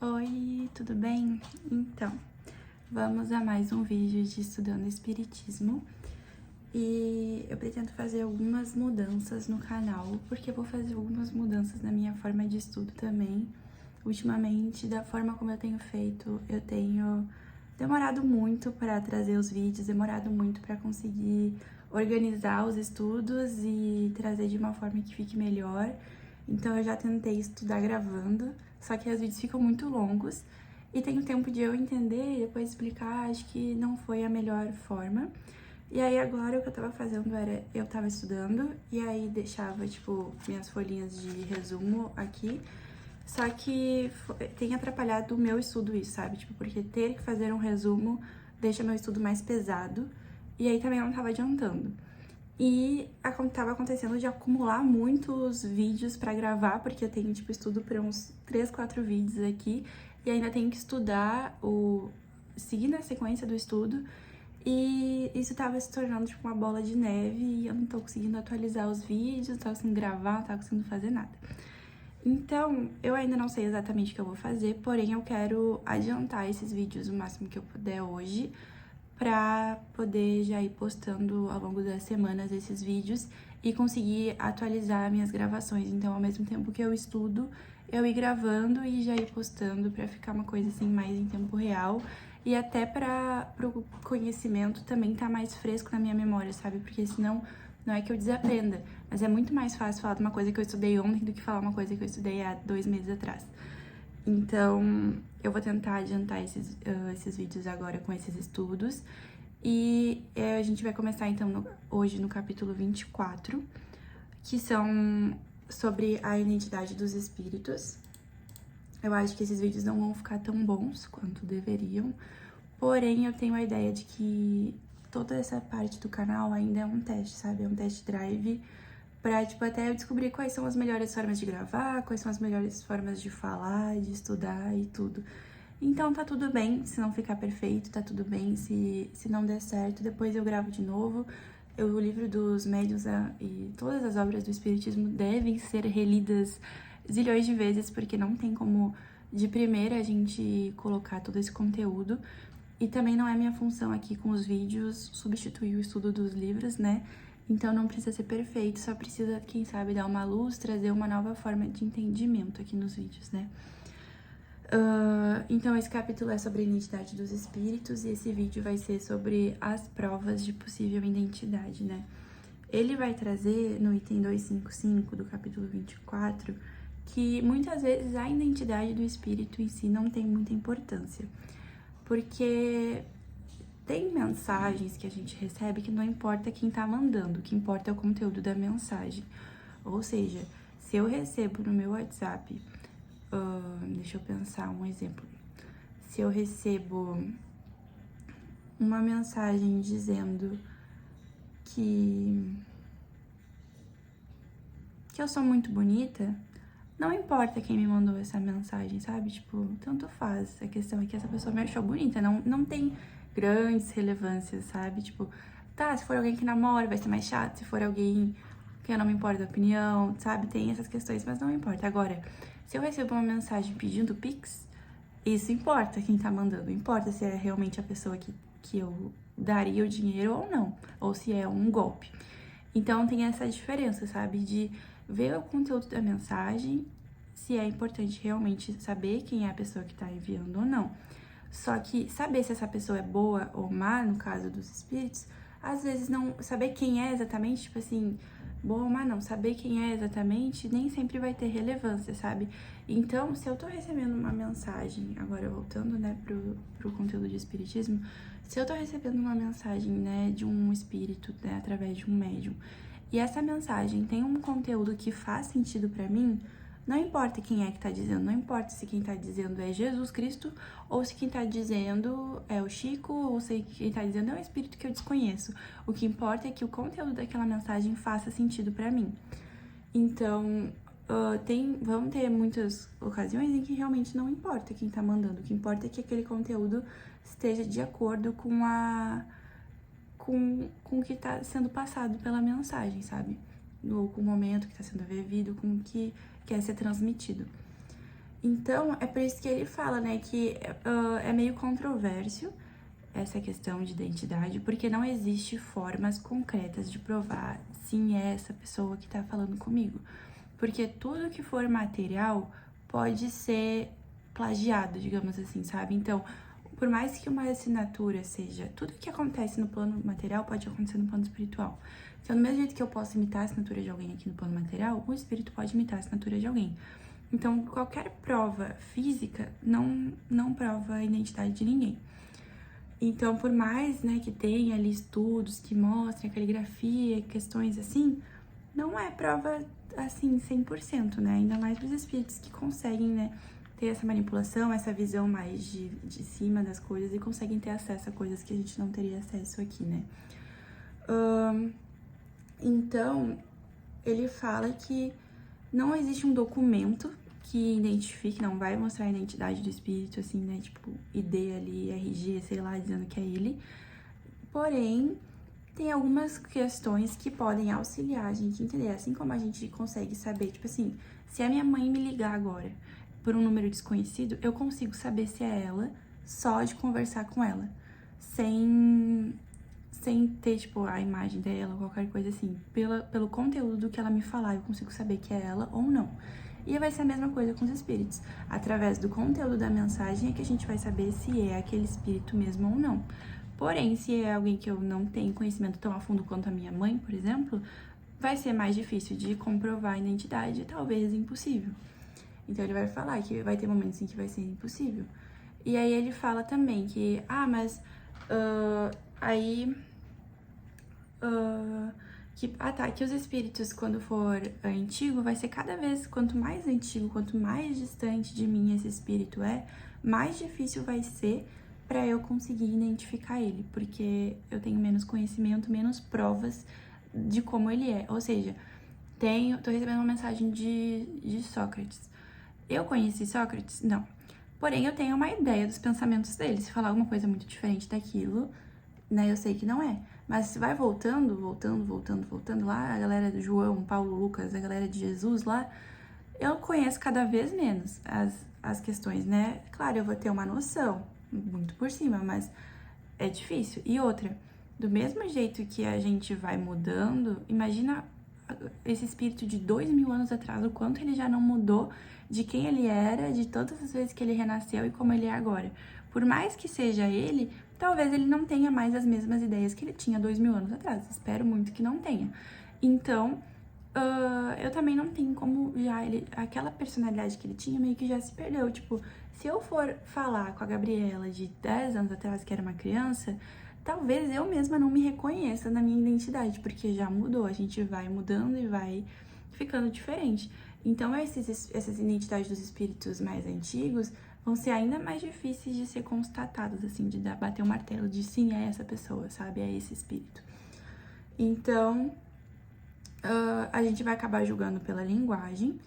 Oi, tudo bem? Então, vamos a mais um vídeo de Estudando Espiritismo. E eu pretendo fazer algumas mudanças no canal, porque eu vou fazer algumas mudanças na minha forma de estudo também. Ultimamente, da forma como eu tenho feito, eu tenho demorado muito para trazer os vídeos, demorado muito para conseguir organizar os estudos e trazer de uma forma que fique melhor. Então eu já tentei estudar gravando, só que os vídeos ficam muito longos e tem o tempo de eu entender e depois explicar, acho que não foi a melhor forma. E aí agora o que eu tava fazendo era, eu tava estudando e aí deixava, tipo, minhas folhinhas de resumo aqui, só que tem atrapalhado o meu estudo isso, sabe? Tipo, porque ter que fazer um resumo deixa meu estudo mais pesado e aí também não tava adiantando. E tava acontecendo de acumular muitos vídeos pra gravar, porque eu tenho, tipo, estudo pra uns 3, 4 vídeos aqui, e ainda tenho que estudar, seguir na sequência do estudo, e isso tava se tornando, tipo, uma bola de neve, e eu não tô conseguindo atualizar os vídeos, não tô conseguindo gravar, não tô conseguindo fazer nada. Então, eu ainda não sei exatamente o que eu vou fazer, porém eu quero adiantar esses vídeos o máximo que eu puder hoje, pra poder já ir postando ao longo das semanas esses vídeos e conseguir atualizar minhas gravações. Então, ao mesmo tempo que eu estudo, eu ir gravando e já ir postando pra ficar uma coisa assim mais em tempo real e até pro conhecimento também tá mais fresco na minha memória, sabe? Porque senão não é que eu desaprenda, mas é muito mais fácil falar de uma coisa que eu estudei ontem do que falar uma coisa que eu estudei há 2 meses atrás. Então, eu vou tentar adiantar esses vídeos agora com esses estudos. E a gente vai começar, então, hoje no capítulo 24, que são sobre a identidade dos espíritos. Eu acho que esses vídeos não vão ficar tão bons quanto deveriam, porém, eu tenho a ideia de que toda essa parte do canal ainda é um teste, sabe? É um test drive pra, tipo, até eu descobrir quais são as melhores formas de gravar, quais são as melhores formas de falar, de estudar e tudo. Então tá tudo bem se não ficar perfeito, tá tudo bem se não der certo, depois eu gravo de novo. O livro dos médiuns e todas as obras do Espiritismo devem ser relidas zilhões de vezes, porque não tem como de primeira a gente colocar todo esse conteúdo. E também não é minha função aqui com os vídeos substituir o estudo dos livros, né? Então não precisa ser perfeito, só precisa, quem sabe, dar uma luz, trazer uma nova forma de entendimento aqui nos vídeos, né? Então esse capítulo é sobre a identidade dos espíritos e esse vídeo vai ser sobre as provas de possível identidade, né? Ele vai trazer no item 255 do capítulo 24 que muitas vezes a identidade do espírito em si não tem muita importância, porque tem mensagens que a gente recebe que não importa quem tá mandando, o que importa é o conteúdo da mensagem. Ou seja, se eu recebo no meu WhatsApp, deixa eu pensar um exemplo. Se eu recebo uma mensagem dizendo que eu sou muito bonita, não importa quem me mandou essa mensagem, sabe? Tipo, tanto faz. A questão é que essa pessoa me achou bonita, não tem grandes relevâncias, sabe? Tipo, tá, se for alguém que namora, vai ser mais chato. Se for alguém que eu não me importo da opinião, sabe? Tem essas questões, mas não importa. Agora, se eu recebo uma mensagem pedindo Pix, isso importa quem tá mandando. Importa se é realmente a pessoa que eu daria o dinheiro ou não. Ou se é um golpe. Então, tem essa diferença, sabe? De ver o conteúdo da mensagem, se é importante realmente saber quem é a pessoa que tá enviando ou não. Só que saber se essa pessoa é boa ou má, no caso dos espíritos, às vezes não saber quem é exatamente, tipo assim, boa ou má não, saber quem é exatamente nem sempre vai ter relevância, sabe? Então, se eu tô recebendo uma mensagem, agora voltando, né, pro conteúdo de espiritismo, se eu tô recebendo uma mensagem, né, de um espírito, né, através de um médium, e essa mensagem tem um conteúdo que faz sentido pra mim, não importa quem é que tá dizendo, não importa se quem tá dizendo é Jesus Cristo, ou se quem tá dizendo é o Chico, ou se quem tá dizendo é um espírito que eu desconheço. O que importa é que o conteúdo daquela mensagem faça sentido pra mim. Então, vão ter muitas ocasiões em que realmente não importa quem tá mandando. O que importa é que aquele conteúdo esteja de acordo com o que tá sendo passado pela mensagem, sabe? Ou com o momento que tá sendo vivido, com o que quer ser transmitido. Então, é por isso que ele fala, né, que é meio controverso essa questão de identidade, porque não existe formas concretas de provar sim é essa pessoa que tá falando comigo. Porque tudo que for material pode ser plagiado, digamos assim, sabe? Então, por mais que uma assinatura seja... Tudo que acontece no plano material pode acontecer no plano espiritual. Então, do mesmo jeito que eu posso imitar a assinatura de alguém aqui no plano material, o espírito pode imitar a assinatura de alguém. Então, qualquer prova física não prova a identidade de ninguém. Então, por mais, né, que tenha ali estudos que mostrem a caligrafia, questões assim, não é prova, assim, 100%, né? Ainda mais para os espíritos que conseguem, né, ter essa manipulação, essa visão mais de cima das coisas e conseguem ter acesso a coisas que a gente não teria acesso aqui, né? Então, ele fala que não existe um documento que identifique, não vai mostrar a identidade do espírito, assim, né? Tipo, ID ali, RG, sei lá, dizendo que é ele. Porém, tem algumas questões que podem auxiliar a gente a entender. Assim como a gente consegue saber, tipo assim, se a minha mãe me ligar agora por um número desconhecido, eu consigo saber se é ela só de conversar com ela. Sem ter, tipo, a imagem dela ou qualquer coisa assim. Pelo conteúdo que ela me falar, eu consigo saber que é ela ou não. E vai ser a mesma coisa com os espíritos. Através do conteúdo da mensagem é que a gente vai saber se é aquele espírito mesmo ou não. Porém, se é alguém que eu não tenho conhecimento tão a fundo quanto a minha mãe, por exemplo, vai ser mais difícil de comprovar a identidade, talvez impossível. Então ele vai falar que vai ter momentos em que vai ser impossível. E aí ele fala também que, mas que os espíritos, quando for antigo, vai ser cada vez, quanto mais antigo, quanto mais distante de mim esse espírito é, mais difícil vai ser para eu conseguir identificar ele, porque eu tenho menos conhecimento, menos provas de como ele é. Ou seja, tô recebendo uma mensagem de Sócrates. Eu conheci Sócrates? Não. Porém, eu tenho uma ideia dos pensamentos dele. Se falar alguma coisa muito diferente daquilo, né, eu sei que não é. Mas se vai voltando lá, a galera do João, Paulo, Lucas, a galera de Jesus lá, eu conheço cada vez menos as questões, né? Claro, eu vou ter uma noção, muito por cima, mas é difícil. E outra, do mesmo jeito que a gente vai mudando, imagina esse espírito de 2000 anos atrás, o quanto ele já não mudou de quem ele era, de todas as vezes que ele renasceu e como ele é agora. Por mais que seja ele, talvez ele não tenha mais as mesmas ideias que ele tinha 2000 anos atrás. Espero muito que não tenha. Então, eu também não tenho como aquela personalidade que ele tinha meio que já se perdeu. Tipo, se eu for falar com a Gabriela de 10 anos atrás, que era uma criança, talvez eu mesma não me reconheça na minha identidade, porque já mudou. A gente vai mudando e vai ficando diferente. Então, essas identidades dos espíritos mais antigos vão ser ainda mais difíceis de ser constatadas, assim, de bater o martelo de sim, é essa pessoa, sabe? É esse espírito. Então, a gente vai acabar julgando pela linguagem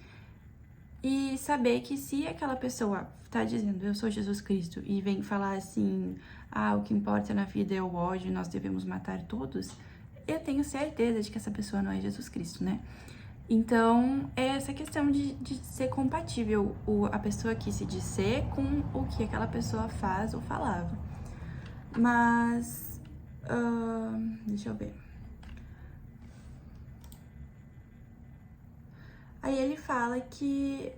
e saber que se aquela pessoa tá dizendo eu sou Jesus Cristo e vem falar assim, o que importa na vida é o ódio, nós devemos matar todos, eu tenho certeza de que essa pessoa não é Jesus Cristo, né? Então, é essa questão de ser compatível a pessoa que se diz ser com o que aquela pessoa faz ou falava. Mas, deixa eu ver. Aí ele fala que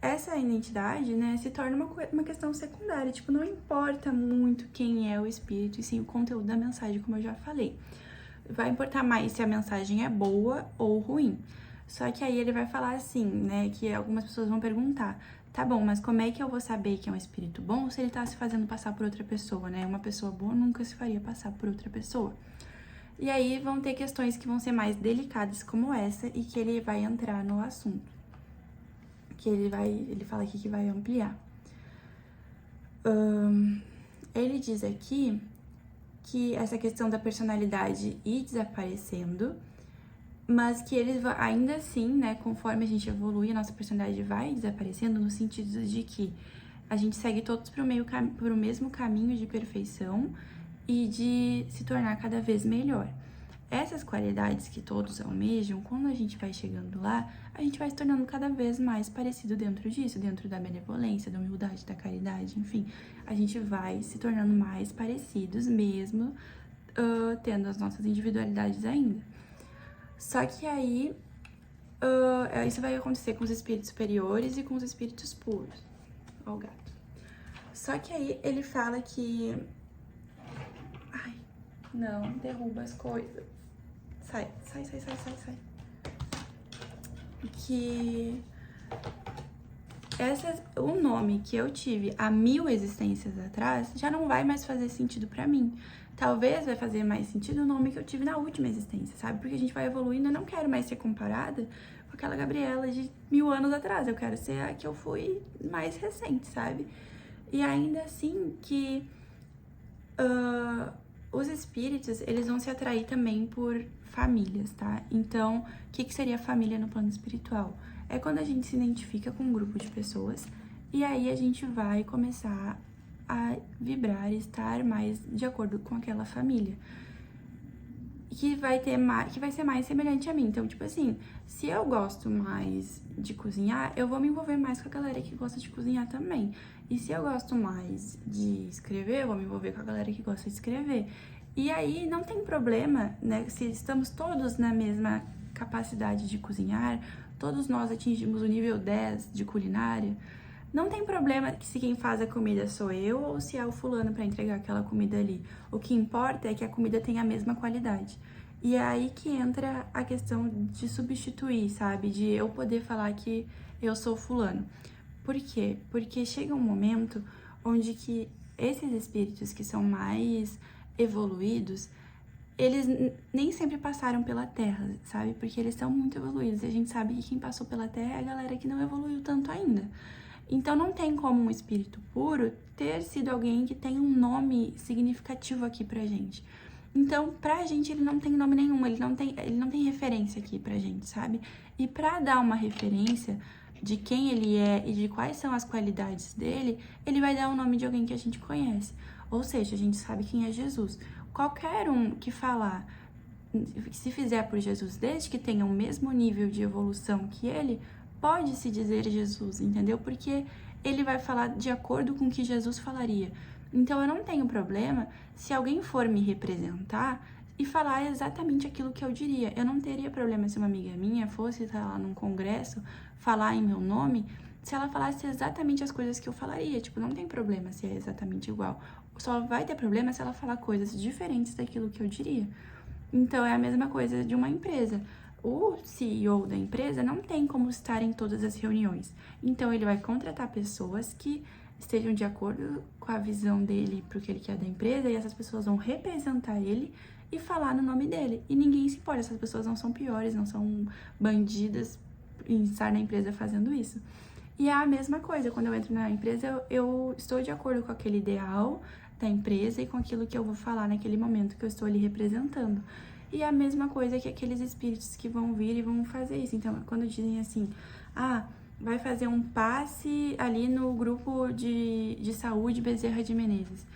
essa identidade, né, se torna uma questão secundária. Tipo, não importa muito quem é o espírito e sim o conteúdo da mensagem, como eu já falei. Vai importar mais se a mensagem é boa ou ruim. Só que aí ele vai falar assim, né, que algumas pessoas vão perguntar, tá bom, mas como é que eu vou saber que é um espírito bom se ele tá se fazendo passar por outra pessoa, né? Uma pessoa boa nunca se faria passar por outra pessoa. E aí vão ter questões que vão ser mais delicadas como essa e que ele vai entrar no assunto. Que ele fala aqui que vai ampliar. Ele diz aqui que essa questão da personalidade ir desaparecendo, mas que eles ainda assim, né, conforme a gente evolui, a nossa personalidade vai desaparecendo no sentido de que a gente segue todos pro mesmo caminho de perfeição e de se tornar cada vez melhor. essas qualidades que todos almejam, quando a gente vai chegando lá, a gente vai se tornando cada vez mais parecido dentro disso, dentro da benevolência, da humildade, da caridade, enfim. A gente vai se tornando mais parecidos mesmo, tendo as nossas individualidades ainda. Só que aí, isso vai acontecer com os espíritos superiores e com os espíritos puros. Ó o gato. Só que aí ele fala que... Ai, não, derruba as coisas. Sai. Que o nome que eu tive há 1000 existências atrás já não vai mais fazer sentido pra mim. Talvez vai fazer mais sentido o nome que eu tive na última existência, sabe? Porque a gente vai evoluindo, eu não quero mais ser comparada com aquela Gabriela de 1000 anos atrás. Eu quero ser a que eu fui mais recente, sabe? E ainda assim que os espíritos, eles vão se atrair também por famílias, tá? Então, o que seria família no plano espiritual? É quando a gente se identifica com um grupo de pessoas e aí a gente vai começar a vibrar e estar mais de acordo com aquela família. Que vai ser mais semelhante a mim. Então, tipo assim, se eu gosto mais de cozinhar, eu vou me envolver mais com a galera que gosta de cozinhar também. E se eu gosto mais de escrever, eu vou me envolver com a galera que gosta de escrever. E aí não tem problema, né? Se estamos todos na mesma capacidade de cozinhar, todos nós atingimos o nível 10 de culinária, não tem problema se quem faz a comida sou eu ou se é o fulano para entregar aquela comida ali. O que importa é que a comida tenha a mesma qualidade. E é aí que entra a questão de substituir, sabe? De eu poder falar que eu sou fulano. Por quê? Porque chega um momento onde que esses espíritos que são mais evoluídos, eles nem sempre passaram pela Terra, sabe? Porque eles são muito evoluídos. E a gente sabe que quem passou pela Terra é a galera que não evoluiu tanto ainda. Então não tem como um espírito puro ter sido alguém que tem um nome significativo aqui pra gente. Então, pra gente, ele não tem nome nenhum, ele não tem referência aqui pra gente, sabe? E pra dar uma referência de quem ele é e de quais são as qualidades dele, ele vai dar o nome de alguém que a gente conhece. Ou seja, a gente sabe quem é Jesus. Qualquer um que falar, se fizer por Jesus, desde que tenha o mesmo nível de evolução que ele, pode se dizer Jesus, entendeu? Porque ele vai falar de acordo com o que Jesus falaria. Então eu não tenho problema se alguém for me representar e falar exatamente aquilo que eu diria. Eu não teria problema se uma amiga minha fosse estar lá num congresso, falar em meu nome, se ela falasse exatamente as coisas que eu falaria. Tipo, não tem problema se é exatamente igual. Só vai ter problema se ela falar coisas diferentes daquilo que eu diria. Então é a mesma coisa de uma empresa. O CEO da empresa não tem como estar em todas as reuniões. Então, ele vai contratar pessoas que estejam de acordo com a visão dele para o que ele quer da empresa e essas pessoas vão representar ele e falar no nome dele. E ninguém se importa, essas pessoas não são piores, não são bandidas em estar na empresa fazendo isso. E é a mesma coisa, quando eu entro na empresa, eu estou de acordo com aquele ideal da empresa e com aquilo que eu vou falar naquele momento que eu estou ali representando. E é a mesma coisa que aqueles espíritos que vão vir e vão fazer isso. Então, quando dizem assim, vai fazer um passe ali no grupo de saúde Bezerra de Menezes.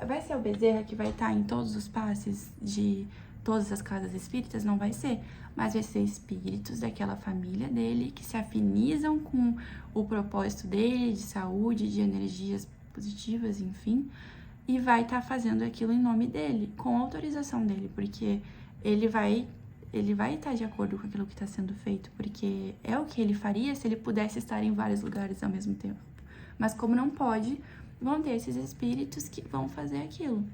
Vai ser o Bezerra que vai estar em todos os passes de todas as casas espíritas? Não vai ser. Mas vai ser espíritos daquela família dele que se afinizam com o propósito dele de saúde, de energias positivas, enfim. E vai estar fazendo aquilo em nome dele, com autorização dele, porque ele vai estar de acordo com aquilo que está sendo feito, porque é o que ele faria se ele pudesse estar em vários lugares ao mesmo tempo. Mas como não pode, vão ter esses espíritos que vão fazer aquilo.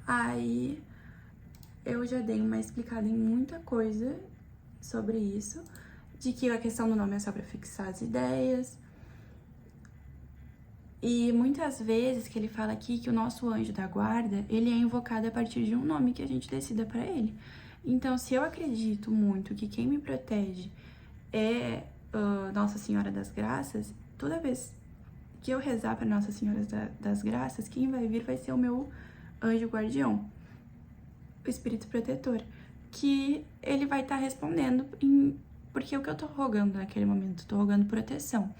Aí eu já dei uma explicada em muita coisa sobre isso, de que a questão do nome é só para fixar as ideias. E muitas vezes que ele fala aqui que o nosso anjo da guarda, ele é invocado a partir de um nome que a gente decida para ele. Então, se eu acredito muito que quem me protege é Nossa Senhora das Graças, toda vez que eu rezar para Nossa Senhora das Graças, quem vai vir vai ser o meu anjo guardião, o espírito protetor, que ele vai estar respondendo porque o que eu tô rogando naquele momento, tô rogando proteção.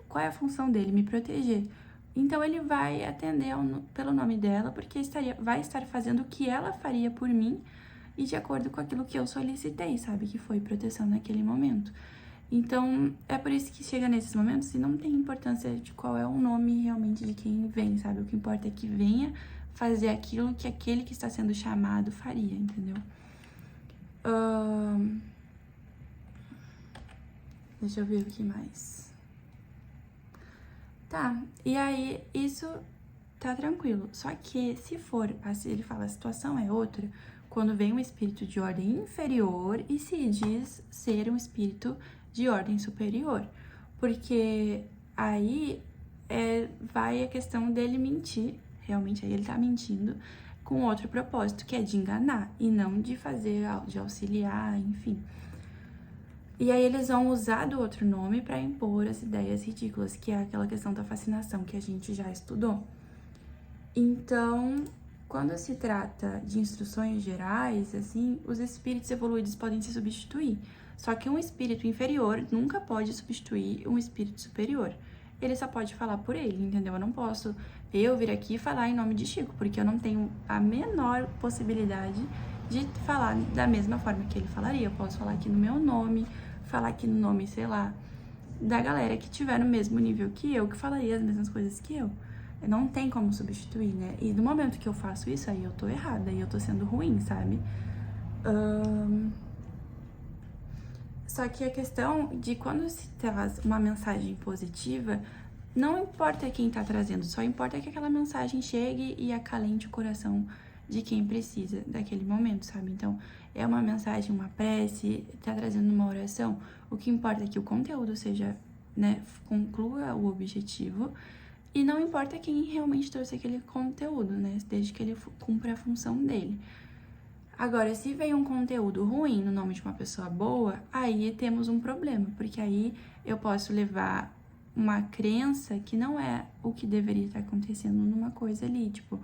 Qual é a função dele? Me proteger. Então, ele vai atender pelo nome dela, porque vai estar fazendo o que ela faria por mim e de acordo com aquilo que eu solicitei, sabe? Que foi proteção naquele momento. Então, é por isso que chega nesses momentos e não tem importância de qual é o nome realmente de quem vem, sabe? O que importa é que venha fazer aquilo que aquele que está sendo chamado faria, entendeu? Deixa eu ver o que mais. Tá, e aí isso tá tranquilo. Só que se for, assim, ele fala, a situação é outra, quando vem um espírito de ordem inferior e se diz ser um espírito de ordem superior. Porque aí vai a questão dele mentir, realmente aí ele tá mentindo, com outro propósito, que é de enganar e não de fazer, de auxiliar, enfim. E aí eles vão usar do outro nome para impor as ideias ridículas, que é aquela questão da fascinação que a gente já estudou. Então, quando se trata de instruções gerais, assim, os espíritos evoluídos podem se substituir. Só que um espírito inferior nunca pode substituir um espírito superior. Ele só pode falar por ele, entendeu? Eu não posso vir aqui e falar em nome de Chico, porque eu não tenho a menor possibilidade de falar da mesma forma que ele falaria. Eu posso falar aqui no meu nome, falar aqui no nome, sei lá, da galera que tiver no mesmo nível que eu, que falaria as mesmas coisas que eu. Não tem como substituir, né? E no momento que eu faço isso, aí eu tô errada, aí eu tô sendo ruim, sabe? Só que a questão de quando se traz uma mensagem positiva, não importa quem tá trazendo, só importa que aquela mensagem chegue e acalente o coração de quem precisa daquele momento, sabe? Então, é uma mensagem, uma prece, tá trazendo uma oração, o que importa é que o conteúdo seja, né, conclua o objetivo. E não importa quem realmente trouxe aquele conteúdo, né? Desde que ele cumpra a função dele. Agora, se vem um conteúdo ruim no nome de uma pessoa boa, aí temos um problema, porque aí eu posso levar uma crença que não é o que deveria estar acontecendo numa coisa ali, tipo.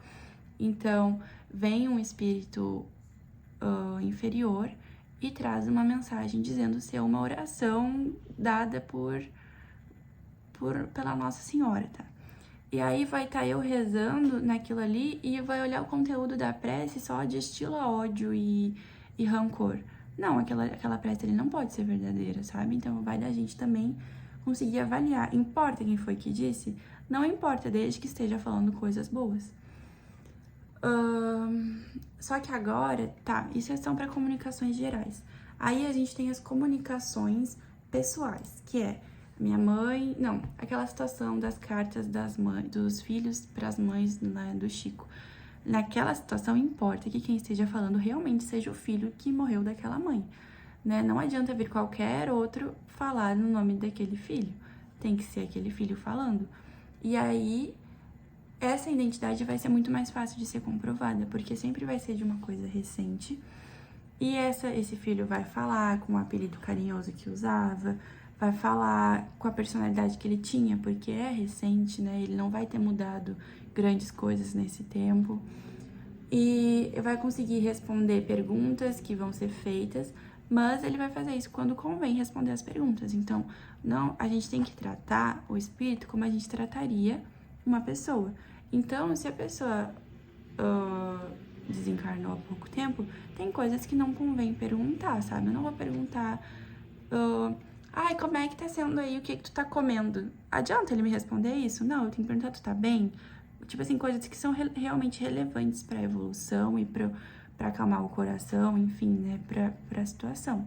Então, vem um espírito inferior e traz uma mensagem dizendo ser uma oração dada pela Nossa Senhora, tá? E aí vai estar eu rezando naquilo ali e vai olhar o conteúdo da prece só de estilo ódio e rancor. Não, aquela prece ali não pode ser verdadeira, sabe? Então vai da gente também conseguir avaliar. Importa quem foi que disse? Não importa, desde que esteja falando coisas boas. Só que agora, tá, isso são para comunicações gerais. Aí a gente tem as comunicações pessoais, que é minha mãe, não, aquela situação das cartas dos filhos para as mães, né, do Chico. Naquela situação importa que quem esteja falando realmente seja o filho que morreu daquela mãe, né? Não adianta vir qualquer outro falar no nome daquele filho. Tem que ser aquele filho falando. E aí essa identidade vai ser muito mais fácil de ser comprovada, porque sempre vai ser de uma coisa recente. E esse filho vai falar com o apelido carinhoso que usava, vai falar com a personalidade que ele tinha, porque é recente, né? Ele não vai ter mudado grandes coisas nesse tempo. E vai conseguir responder perguntas que vão ser feitas, mas ele vai fazer isso quando convém responder as perguntas. Então, não, a gente tem que tratar o espírito como a gente trataria uma pessoa. Então, se a pessoa desencarnou há pouco tempo, tem coisas que não convém perguntar, sabe? Eu não vou perguntar... ai, como é que tá sendo aí? O que tu tá comendo? Adianta ele me responder isso? Não, eu tenho que perguntar, tu tá bem? Tipo assim, coisas que são realmente relevantes pra evolução e pra acalmar o coração, enfim, né? Pra situação.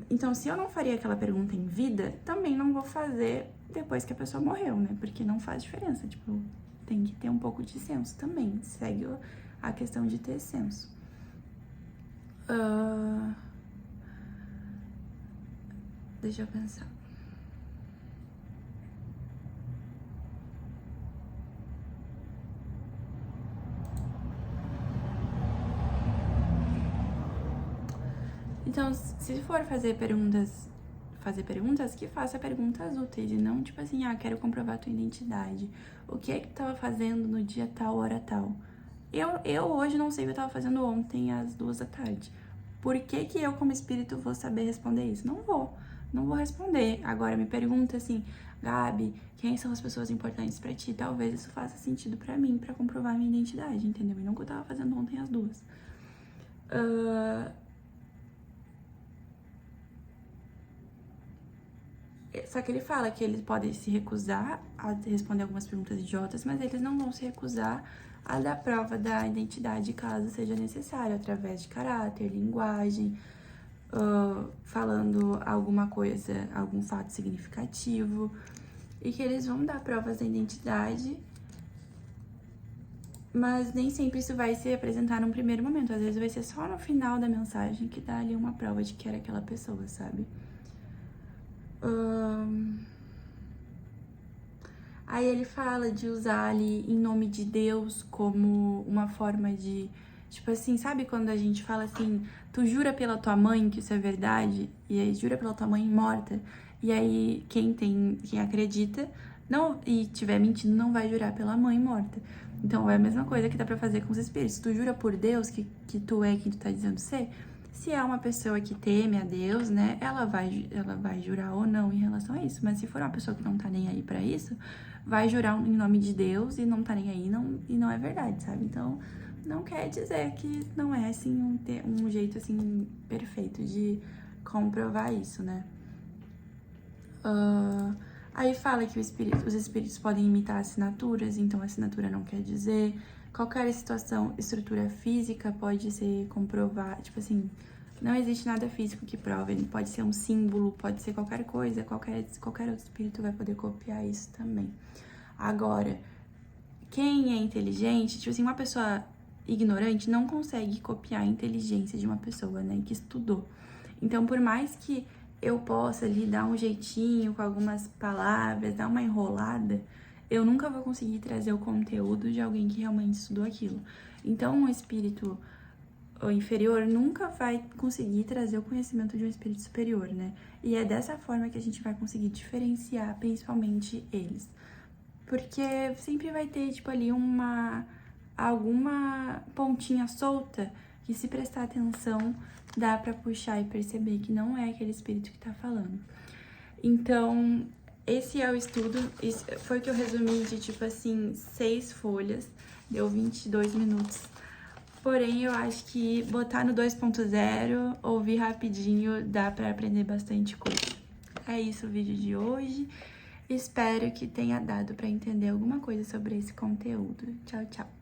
Então, se eu não faria aquela pergunta em vida, também não vou fazer depois que a pessoa morreu, né? Porque não faz diferença, tipo, tem que ter um pouco de senso também. Segue a questão de ter senso. Deixa eu pensar. Então, se for fazer perguntas, que faça perguntas úteis e não tipo assim, quero comprovar tua identidade. O que é que tu tava fazendo no dia tal, hora tal? Eu hoje não sei o que eu tava fazendo ontem às 2 da tarde. Por que que eu, como espírito, vou saber responder isso? Não vou responder. Agora, me pergunta assim, Gabi, quem são as pessoas importantes pra ti? Talvez isso faça sentido pra mim, pra comprovar minha identidade, entendeu? E não o que eu tava fazendo ontem às 2. Só que ele fala que eles podem se recusar a responder algumas perguntas idiotas, mas eles não vão se recusar a dar prova da identidade caso seja necessário, através de caráter, linguagem, falando alguma coisa, algum fato significativo, e que eles vão dar provas da identidade, mas nem sempre isso vai se apresentar num primeiro momento. Às vezes vai ser só no final da mensagem que dá ali uma prova de que era aquela pessoa, sabe? Aí ele fala de usar ali em nome de Deus como uma forma de, tipo assim, sabe quando a gente fala assim, tu jura pela tua mãe que isso é verdade? E aí jura pela tua mãe morta? E aí quem acredita não e tiver mentindo não vai jurar pela mãe morta. Então é a mesma coisa que dá pra fazer com os espíritos. Tu jura por Deus que tu é quem tu tá dizendo ser? Se é uma pessoa que teme a Deus, né, ela vai jurar ou não em relação a isso. Mas se for uma pessoa que não tá nem aí pra isso, vai jurar em nome de Deus e não tá nem aí e não é verdade, sabe? Então, não quer dizer que não é, assim, um jeito, assim, perfeito de comprovar isso, né? Aí fala que os espíritos podem imitar assinaturas, então assinatura não quer dizer. Qualquer situação, estrutura física pode ser comprovada, tipo assim, não existe nada físico que prove, ele pode ser um símbolo, pode ser qualquer coisa, qualquer outro espírito vai poder copiar isso também. Agora, quem é inteligente, tipo assim, uma pessoa ignorante não consegue copiar a inteligência de uma pessoa, né, que estudou. Então, por mais que eu possa ali dar um jeitinho com algumas palavras, dar uma enrolada, eu nunca vou conseguir trazer o conteúdo de alguém que realmente estudou aquilo. Então, um espírito inferior nunca vai conseguir trazer o conhecimento de um espírito superior, né? E é dessa forma que a gente vai conseguir diferenciar, principalmente eles. Porque sempre vai ter, tipo, ali alguma pontinha solta que, se prestar atenção, dá pra puxar e perceber que não é aquele espírito que tá falando. Então, esse é o estudo, isso foi o que eu resumi de, tipo assim, 6 folhas, deu 22 minutos. Porém, eu acho que botar no 2.0, ouvir rapidinho, dá pra aprender bastante coisa. É isso o vídeo de hoje. Espero que tenha dado pra entender alguma coisa sobre esse conteúdo. Tchau, tchau!